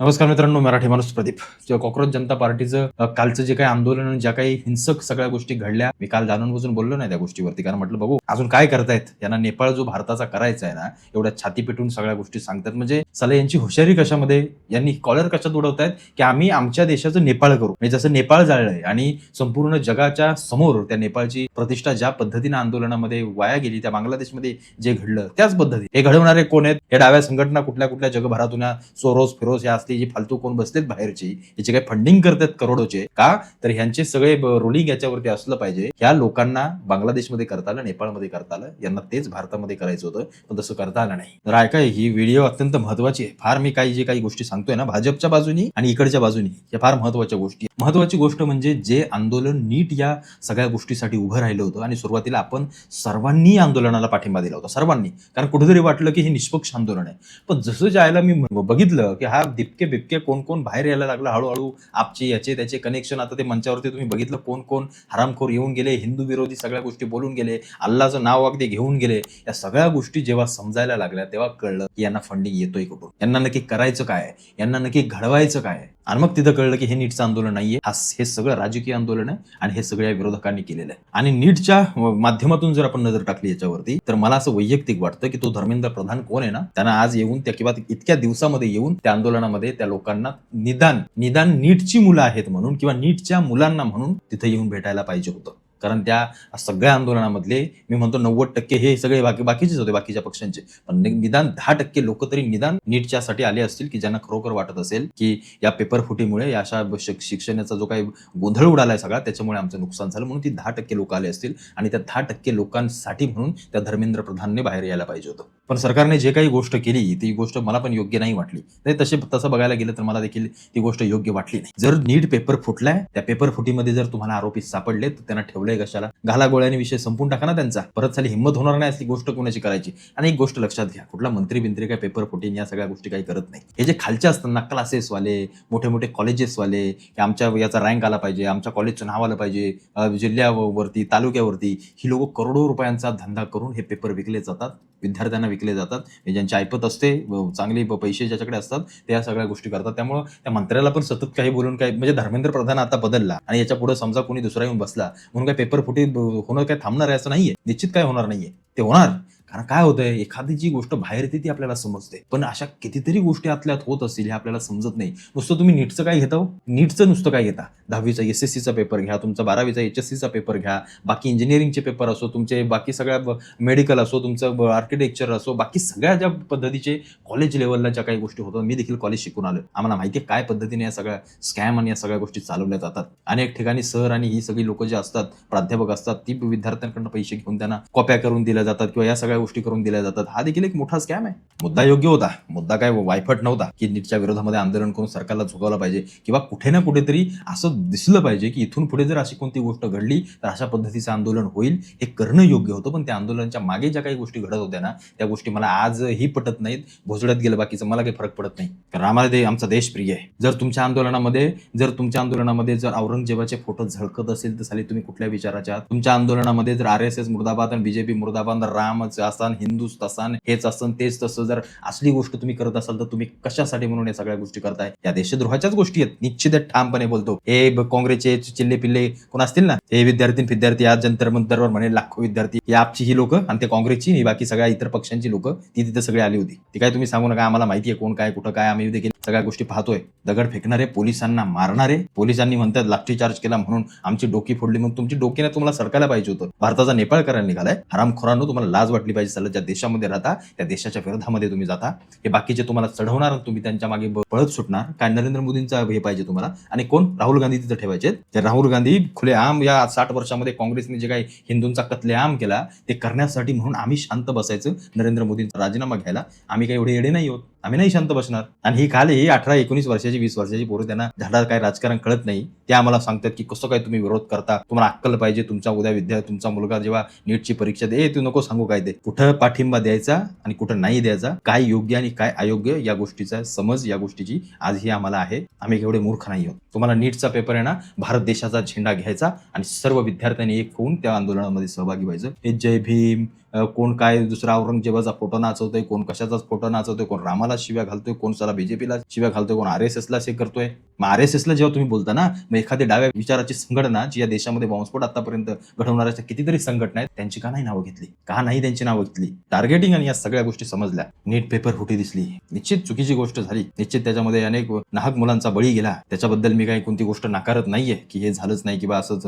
नमस्कार मित्रांनो, मराठी माणूस प्रदीप. कॉकरोच जनता पार्टीचं कालचं जे काही आंदोलन आणि ज्या काही हिंसक सगळ्या गोष्टी घडल्या, मी काल जाणून-बुजून बोललो नाही त्या गोष्टीवरती. कारण म्हटलं बघू अजून काय करतायत. यांना नेपाळ जो भारताचा करायचा आहे ना, एवढ्या छाती पेटून सगळ्या गोष्टी सांगतात. म्हणजे साले यांची हुशारी कशामध्ये, यांनी कॉलर कशात उडवतायत, की आम्ही आमच्या देशाचं नेपाळ करू. म्हणजे जसं नेपाळ जाळलंय आणि संपूर्ण जगाच्या समोर त्या नेपाळची प्रतिष्ठा ज्या पद्धतीनं आंदोलनामध्ये वाया गेली, त्या बांगलादेशमध्ये जे घडलं त्याच पद्धती. हे घडवणारे कोण आहेत? हे डाव्या संघटना कुठल्या जगभरातून सोरोस फिरोस या असली जी फालतू कोण बसलेत बाहेरची, याचे काही फंडिंग करतात करोडोचे का, तर ह्यांचे सगळे रोलिंग याच्यावरती असलं पाहिजे. ह्या लोकांना बांगलादेशमध्ये करता आलं, नेपाळमध्ये करता आलं, यांना तेच भारतामध्ये करायचं होतं, पण तसं करता आलं नाही. तर ऐकाय ही व्हिडिओ अत्यंत महत्वाची आहे. फार मी काही गोष्टी सांगतोय ना, भाजपच्या बाजूनी आणि इकडच्या बाजूनी, या फार महत्वाच्या गोष्टी. महत्वाची गोष्ट म्हणजे जे आंदोलन नीट या सगळ्या गोष्टीसाठी उभं राहिलं होतं आणि सुरुवातीला आपण सर्वांनी आंदोलनाला पाठिंबा दिला होता, सर्वांनी. कारण कुठेतरी वाटलं की हे निष्पक्ष आंदोलन आहे. पण जसं ज्यायला मी बघितलं की हा दिपके बिबके कोण बाहेर यायला लागला हळूहळू, आपचे याचे त्याचे कनेक्शन. आता ते मंचावरती तुम्ही बघितलं कोण हरामखोर येऊन गेले, हिंदू विरोधी सगळ्या गोष्टी बोलून गेले, अल्लाचं नाव अगदी घेऊन गेले. या सगळ्या गोष्टी जेव्हा समजायला लागल्या तेव्हा कळलं की यांना फंडिंग येतोय कुठून, यांना नक्की करायचं काय, यांना नक्की घडवायचं काय. आणि मग तिथं कळलं की हे नीटचं आंदोलन नाहीये, हे सगळं राजकीय आंदोलन आहे आणि हे सगळ्या विरोधकांनी केलेलं आहे. आणि नीटच्या माध्यमातून जर आपण नजर टाकली याच्यावरती, तर मला असं वैयक्तिक वाटतं की तो धर्मेंद्र प्रधान कोण आहे ना, त्यांना आज येऊन त्या किंवा इतक्या दिवसामध्ये येऊन त्या आंदोलनामध्ये त्या लोकांना निदान नीटची मुलं आहेत म्हणून किंवा नीटच्या मुलांना म्हणून तिथे येऊन भेटायला पाहिजे होतं. कारण त्या सगळ्या आंदोलनामधले मी म्हणतो 90% हे सगळे बाकीचेच होते, बाकीच्या पक्षांचे. पण निदान 10% लोक तरी निदान नीटच्यासाठी आले असतील, की ज्यांना खरोखर वाटत असेल की या पेपर फुटीमुळे, या अशा शिक्षणाचा जो काही गोंधळ उडालाय सगळा, त्याच्यामुळे आमचं नुकसान झालं. म्हणून ती 10% लोक आले असतील आणि त्या 10% लोकांसाठी म्हणून त्या धर्मेंद्र प्रधानने बाहेर यायला पाहिजे होतं. पण सरकारने जे काही गोष्ट केली ती गोष्ट मला पण योग्य नाही वाटली. तसं बघायला गेलं तर मला देखील ती गोष्ट योग्य वाटली नाही. जर नीट पेपर फुटलाय, त्या पेपर फुटीमध्ये जर तुम्हाला आरोपी सापडले तर त्यांना ठेवलंय कशाला? घाला गोळ्याने विषय संपून टाका ना त्यांचा. परत साली हिंमत होणार नाही असली गोष्ट कोणाची करायची. आणि एक गोष्ट लक्षात घ्या, कुठला मंत्री काय पेपर फुटीन या सगळ्या गोष्टी काही करत नाही. हे जे खालचे असतात ना, क्लासेसवाले, मोठे कॉलेजेसवाले, की आमच्या याचा रँक आला पाहिजे, आमच्या कॉलेजचं नाव आलं पाहिजे, जिल्ह्यावरती तालुक्यावरती, ही लोक करोडो रुपयांचा धंदा करून हे पेपर विकले जातात, विद्यार्थ्यांना विकले जातात. ज्यांची ऐपत असते, चांगले पैसे ज्याच्याकडे असतात, ते या सगळ्या गोष्टी करतात. त्यामुळे त्या मंत्र्याला पण सतत काही बोलून काय म्हणजे धर्मेंद्र प्रधान आता बदलला आणि याच्या पुढे समजा कोणी दुसरा येऊन बसला म्हणून काय पेपर फुटी होणं काय थांबणार आहे असं नाहीये. निश्चित काय होणार नाहीये, ते होणार. कारण काय होतंय, एखादी जी गोष्ट बाहेर येते ती आपल्याला समजते, पण अशा कितीतरी गोष्टी आतल्यात होत असतील हे आपल्याला समजत नाही. नुसतं तुम्ही नीटचं काय घेता, नीटचं नुसतं काय घेता, 10वीचा SSCचा पेपर घ्या, तुमचा 12वीचा HSCचा पेपर घ्या, बाकी इंजिनिअरिंगचे पेपर असो, तुमचे बाकी सगळ्या मेडिकल असो, तुमचं आर्किटेक्चर असो, बाकी सगळ्या ज्या पद्धतीचे कॉलेज लेवलला ज्या काही गोष्टी होतात. मी देखील कॉलेज शिकून आलो, आम्हाला माहिती आहे काय पद्धतीने या सगळ्या स्कॅम आणि या सगळ्या गोष्टी चालवल्या जातात. अनेक ठिकाणी सर आणि ही सगळी लोक जे असतात, प्राध्यापक असतात, ती विद्यार्थ्यांकडून पैसे घेऊन त्यांना कॉप्या करून दिल्या जातात किंवा या सगळ्या गोष्टी करून दिल्या जातात. हा देखील एक मोठा स्कॅम आहे. मुद्दा योग्य होता, मुद्दा काय वायफट नव्हता की नीटच्या विरोधामध्ये आंदोलन करून सरकारला झुकवलं पाहिजे किंवा कुठे ना कुठेतरी असं दिसलं पाहिजे की इथून पुढे जर अशी कोणती गोष्ट घडली तर अशा पद्धतीचं आंदोलन होईल, हे करणं योग्य होतं. पण त्या आंदोलनाच्या मागे ज्या काही गोष्टी घडत होत्या ना, त्या गोष्टी मला आजही पटत नाहीत. भोजड्यात गेलं बाकीचं मला काही फरक पडत नाही, कारण आम्हाला आमचा देश प्रिय आहे. जर तुमच्या आंदोलनामध्ये जर औरंगजेबाचे फोटो झळकत असेल तर साली तुम्ही कुठल्या विचाराच्या? तुमच्या आंदोलनामध्ये जर RSS मुर्दाबाद आणि BJP मुर्दाबाद, रामच असन, हिंदुस्तान हेच असं तेच तसं जर असली गोष्ट तुम्ही करत असाल तर तुम्ही कशासाठी म्हणून या सगळ्या गोष्टी करताय? या देशद्रोहाच्याच गोष्टी आहेत, निश्चित ठामपणे बोलतो. हे काँग्रेसचे चिल्ले पिल्ले कोण असतील ना, हे विद्यार्थी आज जंतर मंतरवर म्हणे लाखो विद्यार्थी, ही आपची ही लोक आणि ते काँग्रेसची ही बाकी सगळ्या इतर पक्षांची लोक ती तिथे सगळी आली होती. ती काय तुम्ही सांगू नका, आम्हाला माहिती आहे कोण काय कुठं काय, आम्ही देखील सगळ्या गोष्टी पाहतोय. दगड फेकणारे, पोलिसांना मारणारे, पोलिसांनी म्हणतात लाठीचार्ज केला म्हणून आमची डोकी फोडली, मग तुमची डोकीने तुम्हाला सरकायला पाहिजे होतं. भारताचा नेपाळ करायला निघालाय. हरामखोरांनो, तुम्हाला लाज वाटली पाहिजे. सलग ज्या देशामध्ये राहता त्या देशाच्या विरोधामध्ये तुम्ही जाता. हे बाकीचे तुम्हाला चढवणार, तुम्ही त्यांच्या मागे पळत सुटणार. काय नरेंद्र मोदींचा हे पाहिजे तुम्हाला? आणि कोण? राहुल गांधी तिथे ठेवायचे. ते राहुल गांधी खुलेआम या 60 वर्षामध्ये काँग्रेसने जे काही हिंदूंचा कत्लेआम केला ते करण्यासाठी म्हणून आम्ही शांत बसायचं, नरेंद्र मोदींचा राजीनामा घ्यायला. आम्ही काही एवढे येडे नाही आहोत, आम्ही नाही शांत बसणार. आणि ही खाली 18-19 वर्षाची 20 वर्षाची पोरं, त्यांना झाडा काय राजकारण कळत नाही, ते आम्हाला सांगतात की कसं काय तुम्ही विरोध करता, तुम्हाला अक्कल पाहिजे. तुमचा मुलगा जेव्हा नीटची परीक्षा दे, तू नको सांगू काय ते, कुठं पाठिंबा द्यायचा आणि कुठं नाही द्यायचा, काय योग्य आणि काय अयोग्य या गोष्टीचा समज या गोष्टीची आजही आम्हाला आहे. आम्ही एवढे मूर्ख नाही आहोत. तुम्हाला नीटचा पेपर आहे ना, भारत देशाचा झेंडा घ्यायचा आणि सर्व विद्यार्थ्यांनी एक होऊन त्या आंदोलनामध्ये सहभागी व्हायचं. हे जय भीम, कोण काय दुसरा औरंगजेबाचा फोटो नाचवतोय, कोण कशाचाच फोटो नाचवतोय, कोण रामाला शिव्या घालतोय, कोण साला बीजेपीला शिव्या घालतोय, कोण RSSला हे करतोय. मग RSSला जेव्हा तुम्ही बोलता ना, मग एखादी डाव्या विचाराची संघटना जी या देशामध्ये बॉम्बस्फोट आतापर्यंत घडवणाऱ्या कितीतरी संघटना आहेत, त्यांची का नाही नावं घेतली? का नाही त्यांची नावं घेतली? टार्गेटिंग आणि या सगळ्या गोष्टी समजल्या. नीट पेपर फुटी दिसली, निश्चित चुकीची गोष्ट झाली, निश्चित त्याच्यामध्ये अनेक नाहक मुलांचा बळी गेला. त्याच्याबद्दल मी काही कोणती गोष्ट नाकारत नाहीये की हे झालंच नाही किंवा असंच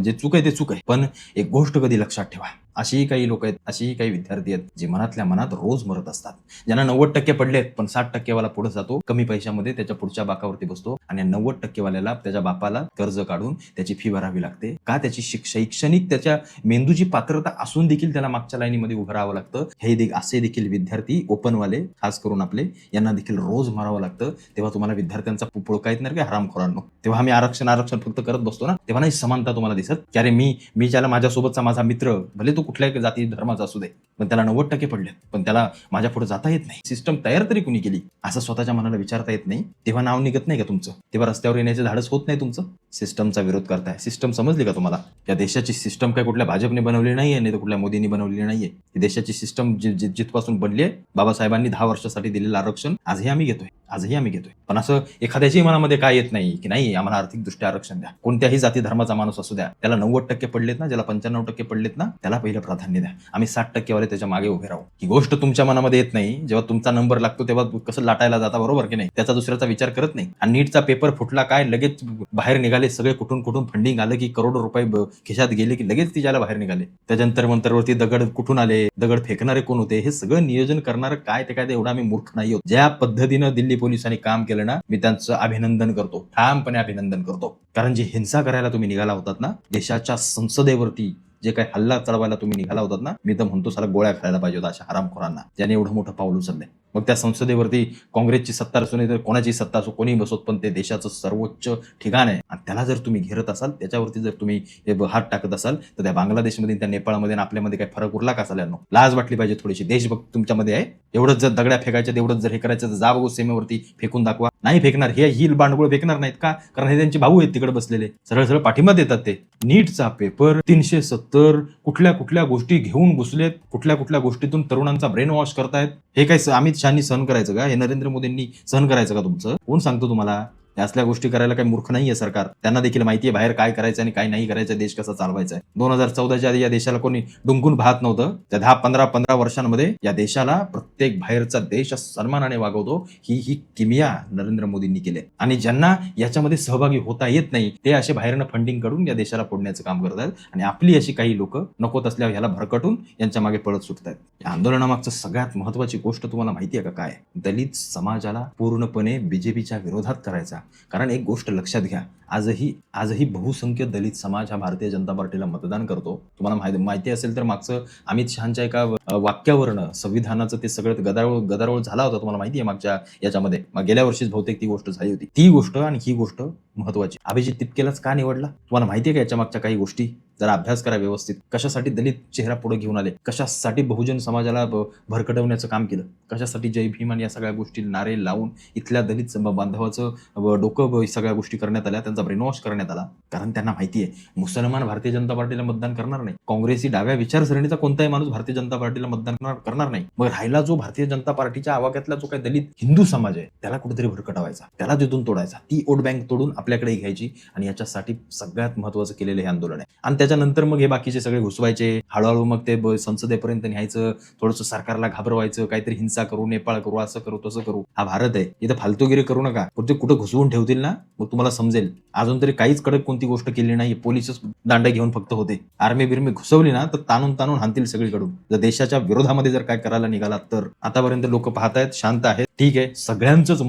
जे चूक आहे ते चूक आहे. पण एक गोष्ट कधी लक्षात ठेवा, अशीही काही लोक आहेत, अशीही काही विद्यार्थी आहेत जे मनातल्या मनात रोज मरत असतात. ज्यांना 90% पडलेत, पण 60% वाला पुढे जातो कमी पैशामध्ये, त्याच्या पुढच्या बाकावरती बसतो आणि 90% वाल्याला त्याच्या बापाला कर्ज काढून त्याची फी भरावी लागते. का? त्याची शैक्षणिक त्याच्या मेंदूची पात्रता असून देखील त्याला मागच्या लाईनीमध्ये उभं राहावं लागतं. हे असे देखील विद्यार्थी ओपनवाले खास करून आपले, यांना देखील रोज मारावं लागतं. तेव्हा तुम्हाला विद्यार्थ्यांचा पुळका येत नाही की हरामखोरांनो. तेव्हा आम्ही आरक्षण फक्त करत बसतो ना, तेव्हा नाही समानता तुम्हाला दिसत की अरे मी ज्याला माझ्यासोबतचा माझा मित्र, भले तो कुठल्याही जाती धर्माचा असू दे, पण त्याला 90% पडले, पण त्याला माझ्या पुढे जाता येत नाही. सिस्टम तयार तरी कुणी केली असं स्वतःच्या मनाला विचारता येत नाही. तेव्हा नाव निघत नाही का तुमचं? तेव्हा रस्त्यावर येण्याचे धाडस होत नाही तुमचं? सिस्टमचा विरोध करताय. सिस्टम समजली का तुम्हाला? या देशाची सिस्टम काय कुठल्या भाजपने बनवली नाहीये, नाही तर कुठल्या मोदींनी बनवलेली नाहीये. ही देशाची सिस्टम जिथपासून बनली आहे, बाबासाहेबांनी 10 वर्षासाठी दिलेलं आरक्षण आजही आम्ही घेतोय. पण असं एखाद्याच्याही मनामध्ये काय येत नाही की नाही आम्हाला आर्थिकदृष्ट्या आरक्षण द्या. कोणत्याही जाती धर्माचा माणूस असू द्या, त्याला 90% पडलेत ना, ज्याला 95% पडलेत ना, त्याला पहिलं प्राधान्य द्या. आम्ही 60% वाले त्याच्या मागे उभे राहू. ही गोष्ट तुमच्या मनामध्ये येत नाही. जेव्हा तुमचा नंबर लागतो तेव्हा कसं लाटायला जाता, बरोबर की नाही? त्याचा दुसऱ्याचा विचार करत नाही. आणि नीटचा पेपर फुटला काय, लगेच बाहेर निघाले सगळे, कुठून फंडिंग आलं की करोडो रुपये खिशात गेले की लगेच तिच्याला बाहेर निघाले. त्याच्यानंतर मंतरवरती दगड कुठून आले, दगड फेकणारे कोण होते, हे सगळं नियोजन करणारं काय ते एवढा आम्ही मूर्ख नाही आहोत. ज्या पद्धतीनं दिल्ली पोलिसांनी काम केलं ना, मी त्यांचं अभिनंदन करतो, ठामपणे अभिनंदन करतो. कारण जी हिंसा करायला तुम्ही निघाला होतात ना, देशाच्या संसदेवरती जे काही हल्ला चढवायला तुम्ही निघाला होतात ना, मी तर म्हणतो साला गोळ्या खायला पाहिजे होता अशा हरामखोरांना, ज्याने एवढं मोठं पाऊल उचललंय. मग त्या संसदेवरती काँग्रेसची सत्ता असू नाही तर कोणाची सत्ता असो, कोणी बसोत, पण ते देशाचं सर्वोच्च ठिकाण आहे. आणि त्याला जर तुम्ही घेरत असाल, त्याच्यावरती जर तुम्ही हात टाकत असाल, तर त्या बांगलादेशमध्ये, त्या नेपाळमध्ये आणि आपल्यामध्ये काही फरक उरला का साल्यांनो? लाज वाटली पाहिजे थोडीशी. देशभक्त तुमच्यामध्ये आहे. एवढंच जर दगड्या फेकायच्या, एवढंच जर हे करायचं, तर जा बघू सीमेवरती फेकून दाखवा. नाही फेकणार, ही बांडगुळ फेकणार नाहीत का? कारण हे त्यांचे भाऊ आहेत तिकडे बसलेले, सरळ पाठिंबा देतात ते. नीटचा पेपर 370 कुठल्या गोष्टी घेऊन घुसलेत, कुठल्या गोष्टीतून तरुणांचा ब्रेन वॉश करतायत. हे काय अमित शहानी सहन करायचं का? हे नरेंद्र मोदींनी सहन करायचं का तुमचं? कोण सांगतो तुम्हाला? या असल्या गोष्टी करायला काही मूर्ख नाहीये सरकार. त्यांना देखील माहिती आहे बाहेर काय करायचं आणि काय नाही करायचं, देश कसा चालवायचा आहे. 2014च्या आधी या देशाला कोणी डुंकून पाहत नव्हतं. त्या 10-15 वर्षांमध्ये या देशाला प्रत्येक बाहेरचा देश सन्मानाने वागवतो. ही किमिया नरेंद्र मोदींनी केली. आणि ज्यांना याच्यामध्ये सहभागी होता येत नाही, ते असे बाहेरनं फंडिंग काढून या देशाला फोडण्याचं काम करत आहेत. आणि आपली अशी काही लोक नकोत असल्यावर ह्याला भरकटून यांच्या मागे पळत सुटतात. या आंदोलनामागचं सगळ्यात महत्वाची गोष्ट तुम्हाला माहिती आहे का काय? दलित समाजाला पूर्णपणे बीजेपीच्या विरोधात करायचा. कारण एक गोष्ट लक्षात घ्या, आजही बहुसंख्य दलित समाज हा भारतीय जनता पार्टीला मतदान करतो. तुम्हाला माहिती असेल तर मागचं अमित शहाच्या एका वाक्यावरनं संविधानाचं ते सगळं गदारोळ झाला होता. तुम्हाला माहिती आहे मागच्या याच्यामध्ये, गेल्या वर्षीच बहुतेक ती गोष्ट झाली होती. ती गोष्ट आणि ही गोष्ट महत्वाची. अभिजित तिपकेलाच का निवडला? तुम्हाला माहिती आहे का याच्या मागच्या काही गोष्टी? जरा अभ्यास करा व्यवस्थित. कशासाठी दलित चेहरा पुढे घेऊन आले, कशासाठी बहुजन समाजाला भरकटवण्याचं काम केलं, कशासाठी जय भीम आणि या सगळ्या गोष्टी नारे लावून इथल्या दलित बांधवाचं डोकं सगळ्या गोष्टी करण्यात आल्या, त्यांचा ब्रेनवॉश करण्यात आला. कारण त्यांना माहिती आहे मुसलमान भारतीय जनता पार्टीला मतदान करणार नाही, काँग्रेसी डाव्या विचारसरणीचा कोणताही माणूस भारतीय जनता पार्टीला मतदान करणार नाही. मग राहिला जो भारतीय जनता पार्टीच्या आवाक्यातला जो काही दलित हिंदू समाज आहे, त्याला कुठेतरी भरकटवायचा, त्याला तिथून तोडायचा, ती वोट बँक तोडून आपल्याकडे घ्यायची. आणि याच्यासाठी सगळ्यात महत्वाचं केलेलं हे आंदोलन आहे. आणि त्याच्यानंतर मग हे बाकीचे सगळे घुसवायचे, हळूहळू मग ते संसदेपर्यंत न्यायचं, थोडंसं सरकारला घाबरवायचं, काहीतरी हिंसा करू, नेपाळ करू, असं करू तसं करू. हा भारत आहे, इथं फालतूगिरी करू नका. ते कुठं घुसवून ठेवतील ना, मग तुम्हाला समजेल. अजून तरी काहीच कडक कोणती गोष्ट केली नाही, पोलीसच दांडे घेऊन फक्त होते. आर्मी बिर्मी घुसवली ना तर ताणून हाणतील सगळीकडून. जर देशाच्या विरोधामध्ये जर काय करायला निघाला तर. आतापर्यंत लोक पाहतायत, शांत आहेत, ठीक आहे. सगळ्यांचंच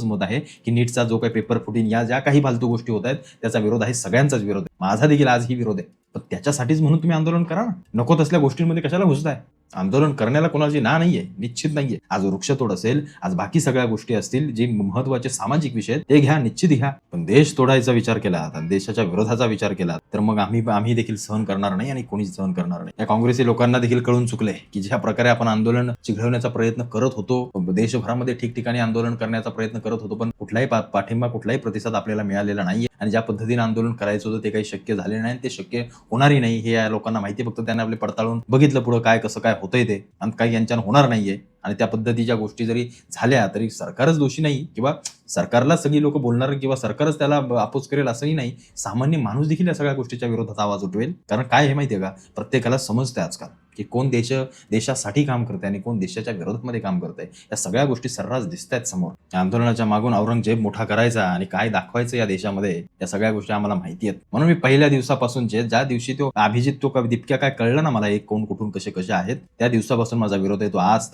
मत आहे की नीटचा जो काही पेपर फुटीन, या ज्या काही फालतू गोष्टी होत आहेत त्याचा विरोध आहे, सगळ्यांचाच विरोध आहे. माझा देखील आजही विरोध आहे. पण त्याच्यासाठीच म्हणून तुम्ही आंदोलन करा ना. नको तसल्या गोष्टींमध्ये कशाला घुसताय? आंदोलन करण्याला कोणाची नाहीये, निश्चित नाहीये. आज वृक्षतोड असेल, आज बाकी सगळ्या गोष्टी असतील, जे महत्वाचे सामाजिक विषय ते घ्या, निश्चित घ्या. पण देश तोडायचा विचार केला, देशाच्या विरोधाचा विचार केला तर मग आम्ही देखील सहन करणार नाही आणि कोणीच सहन करणार नाही. या काँग्रेसी लोकांना देखील कळून चुकले की ज्या प्रकारे आपण आंदोलन चिघळवण्याचा प्रयत्न करत होतो, देशभरामध्ये ठिकठिकाणी आंदोलन करण्याचा प्रयत्न करत होतो, पण कुठलाही पाठिंबा, कुठलाही प्रतिसाद आपल्याला मिळालेला नाहीये. आणि ज्या पद्धतीने आंदोलन करायचं होतं ते काही शक्य झाले नाही, ते शक्य होणारही नाही हे या लोकांना माहिती. फक्त त्यांनी आपले पडताळून बघितलं पुढं काय कसं काय होतंय ते, आणि काही यांच्यानं होणार नाहीये. आणि त्या पद्धतीच्या गोष्टी जरी झाल्या तरी सरकारच दोषी नाही, किंवा सरकारला सगळी लोक बोलणार किंवा सरकारच त्याला अपोज करेल असंही नाही. सामान्य माणूस देखील या सगळ्या गोष्टीच्या विरोधात आवाज उठवेल. कारण काय हे माहितीये का, प्रत्येकाला समजतंय आजकाल की कोण देशासाठी काम करतंय आणि कोण देशाच्या विरोधामध्ये काम करतंय. या सगळ्या गोष्टी सर्रास दिसतायत समोर. या आंदोलनाच्या मागून औरंगजेब मोठा करायचा आणि काय दाखवायचं या देशामध्ये, या सगळ्या गोष्टी आम्हाला माहिती आहेत. म्हणून मी पहिल्या दिवसापासून ज्या दिवशी तो अभिजित तो दीपक्या काय कळलं ना मला एक कोण कुठून कसे कसे आहेत, त्या दिवसापासून माझा विरोध आहे. तो आज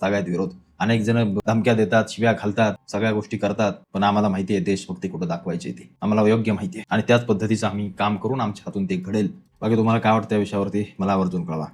तागायत विरोध. अनेक जण धमक्या देतात, शिव्या घालतात, सगळ्या गोष्टी करतात, पण आम्हाला माहिती आहे देशभक्ती कुठं दाखवायची ती आम्हाला योग्य माहिती आहे, आणि त्याच पद्धतीचं आम्ही काम करून आमच्या हातून ते घडेल. बाकी तुम्हाला काय वाटतं या विषयावरती मला आवर्जून कळवा.